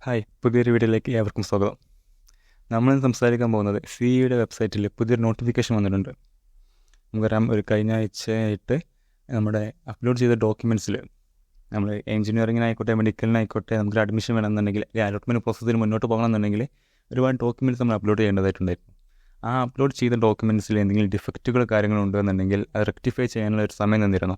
Hi, പുതിയൊരു വീഡിയോയിലേക്ക് ഏവർക്കും സ്വാഗതം. നമ്മൾ സംസാരിക്കാൻ പോകുന്നത് CEയുടെ വെബ്സൈറ്റിൽ പുതിയൊരു നോട്ടിഫിക്കേഷൻ വന്നിട്ടുണ്ട്. നമുക്കറിയാം, ഒരു കഴിഞ്ഞ ആഴ്ചയായിട്ട് നമ്മുടെ അപ്ലോഡ് ചെയ്ത ഡോക്യുമെൻറ്റ്സിൽ നമ്മൾ എഞ്ചിനീയറിങ്ങിനായിക്കോട്ടെ മെഡിക്കലിനായിക്കോട്ടെ നമുക്കൊരു അഡ്മിഷൻ വേണമെന്നുണ്ടെങ്കിൽ അല്ലെങ്കിൽ അലോട്ട്മെൻറ്റ് പ്രോസസ്സിന് മുന്നോട്ട് പോകണമെന്നുണ്ടെങ്കിൽ ഒരുപാട് ഡോക്യുമെൻറ്റ്സ് നമ്മൾ അപ്ലോഡ് ചെയ്യേണ്ടതായിട്ടുണ്ടായിരുന്നു. ആ അപ്ലോഡ് ചെയ്ത ഡോക്യുമെൻറ്റ്സിൽ എന്തെങ്കിലും ഡിഫക്റ്റുകൾ കാര്യങ്ങളുണ്ടെന്നുണ്ടെങ്കിൽ അത് റെക്ടിഫൈ ചെയ്യാനുള്ള ഒരു സമയം തന്നിരുന്നു.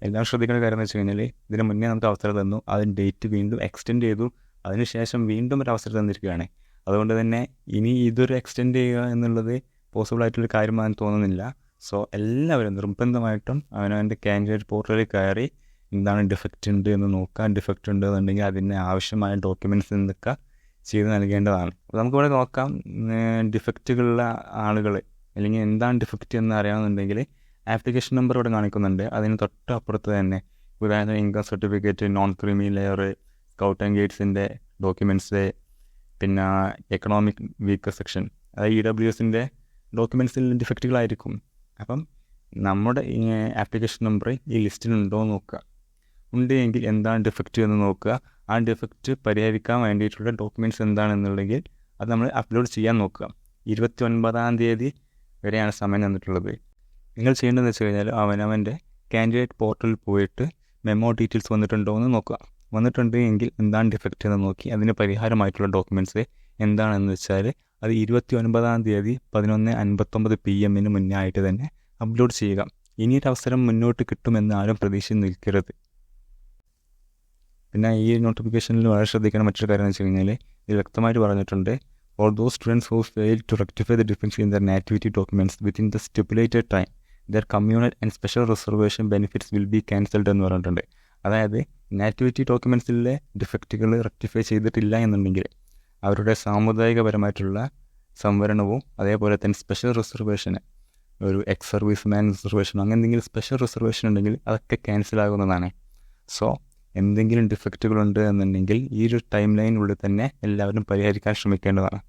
എല്ലാം ശ്രദ്ധിക്കേണ്ട കാര്യം എന്ന് വെച്ച് കഴിഞ്ഞാൽ, ഇതിന് മുന്നേ നമുക്ക് അവസരം തന്നു, അതിന് ഡേറ്റ് വീണ്ടും എക്സ്റ്റെൻഡ് ചെയ്തു, അതിനുശേഷം വീണ്ടും ഒരു അവസരം തന്നിരിക്കുകയാണ്. അതുകൊണ്ട് തന്നെ ഇനി ഇതൊരു എക്സ്റ്റെൻഡ് ചെയ്യുക എന്നുള്ളത് പോസിബിളായിട്ടുള്ളൊരു കാര്യമാണെന്ന് തോന്നുന്നില്ല. സോ എല്ലാവരും നിർബന്ധമായിട്ടും അവനവൻ്റെ കാൻഡിഡേറ്റ് പോർട്ടലിൽ കയറി എന്താണ് ഡിഫക്റ്റ് ഉണ്ട് എന്ന് നോക്കുക. ഡിഫക്റ്റ് ഉണ്ട് എന്നുണ്ടെങ്കിൽ അതിന് ആവശ്യമായ ഡോക്യുമെൻറ്റ്സ് എന്തൊക്കെ ചെയ്ത് നൽകേണ്ടതാണ്. അപ്പോൾ നമുക്കിവിടെ നോക്കാം, ഡിഫക്റ്റുകളുള്ള ആളുകൾ അല്ലെങ്കിൽ എന്താണ് ഡിഫക്റ്റ് എന്ന് അറിയാമെന്നുണ്ടെങ്കിൽ ആപ്ലിക്കേഷൻ നമ്പർ ഇവിടെ കാണിക്കുന്നുണ്ട്. അതിന് തൊട്ടപ്പുറത്ത് തന്നെ ഉദാഹരണം income certificate, non creamy layer, scout and ഗൈഡ്സിൻ്റെ ഡോക്യുമെൻറ്റ്സ്, പിന്നെ എക്കണോമിക് വീക്കർ സെക്ഷൻ, അതായത് EWSൻ്റെ ഡോക്യുമെൻറ്റ്സിൽ ഡിഫക്റ്റുകളായിരിക്കും. അപ്പം നമ്മുടെ ഈ ആപ്ലിക്കേഷൻ നമ്പർ ഈ ലിസ്റ്റിലുണ്ടോ എന്ന് നോക്കുക. ഉണ്ട് എങ്കിൽ എന്താണ് ഡിഫക്റ്റ് എന്ന് നോക്കുക. ആ ഡിഫക്റ്റ് പരിഹരിക്കാൻ വേണ്ടിയിട്ടുള്ള ഡോക്യുമെൻറ്റ്സ് എന്താണെന്നുണ്ടെങ്കിൽ അത് നമ്മൾ അപ്ലോഡ് ചെയ്യാൻ നോക്കുക. 29-ാം തീയതി വരെയാണ് സമയം തന്നിട്ടുള്ളത്. നിങ്ങൾ ചെയ്യേണ്ടതെന്ന് വെച്ച് കഴിഞ്ഞാൽ അവനവൻ്റെ കാൻഡിഡേറ്റ് പോർട്ടലിൽ പോയിട്ട് മെമ്മോ ഡീറ്റെയിൽസ് വന്നിട്ടുണ്ടോ എന്ന് നോക്കുക. വന്നിട്ടുണ്ട് എങ്കിൽ എന്താണ് ഡിഫക്റ്റ് എന്ന് നോക്കി അതിന് പരിഹാരമായിട്ടുള്ള ഡോക്യുമെൻറ്റ്സ് എന്താണെന്ന് വെച്ചാൽ അത് 29-ാം തീയതി 11:59 PM മുന്നേ ആയിട്ട് തന്നെ അപ്ലോഡ് ചെയ്യുക. ഇനിയൊരു അവസരം മുന്നോട്ട് കിട്ടുമെന്ന് ആരും പ്രതീക്ഷിച്ച് നിൽക്കരുത്. പിന്നെ ഈ നോട്ടിഫിക്കേഷനിൽ വളരെ ശ്രദ്ധിക്കേണ്ട മറ്റൊരു കാര്യം എന്ന് വെച്ച് കഴിഞ്ഞാൽ, ഇത് വ്യക്തമായിട്ട് പറഞ്ഞിട്ടുണ്ട്, for those students who fail to rectify the difference in their nativity documents within the stipulated time their communal and special reservation benefits will be cancelled എന്ന് പറഞ്ഞിട്ടുണ്ട്. അതായത് നാറ്റിവിറ്റി ഡോക്യുമെൻറ്റ്സിലെ ഡിഫക്റ്റുകൾ റെക്ടിഫൈ ചെയ്തിട്ടില്ല എന്നുണ്ടെങ്കിൽ അവരുടെ സാമുദായികപരമായിട്ടുള്ള സംവരണവും അതേപോലെ തന്നെ സ്പെഷ്യൽ റിസർവേഷൻ, ഒരു എക്സ് സർവീസ് മാൻ റിസർവേഷൻ, അങ്ങനെ എന്തെങ്കിലും സ്പെഷ്യൽ റിസർവേഷൻ ഉണ്ടെങ്കിൽ അതൊക്കെ ക്യാൻസൽ ആകുന്നതാണ്. സോ എന്തെങ്കിലും ഡിഫക്റ്റുകളുണ്ട് എന്നുണ്ടെങ്കിൽ ഈ ഒരു ടൈം ലൈനുള്ളിൽ തന്നെ എല്ലാവരും പരിഹരിക്കാൻ ശ്രമിക്കേണ്ടതാണ്.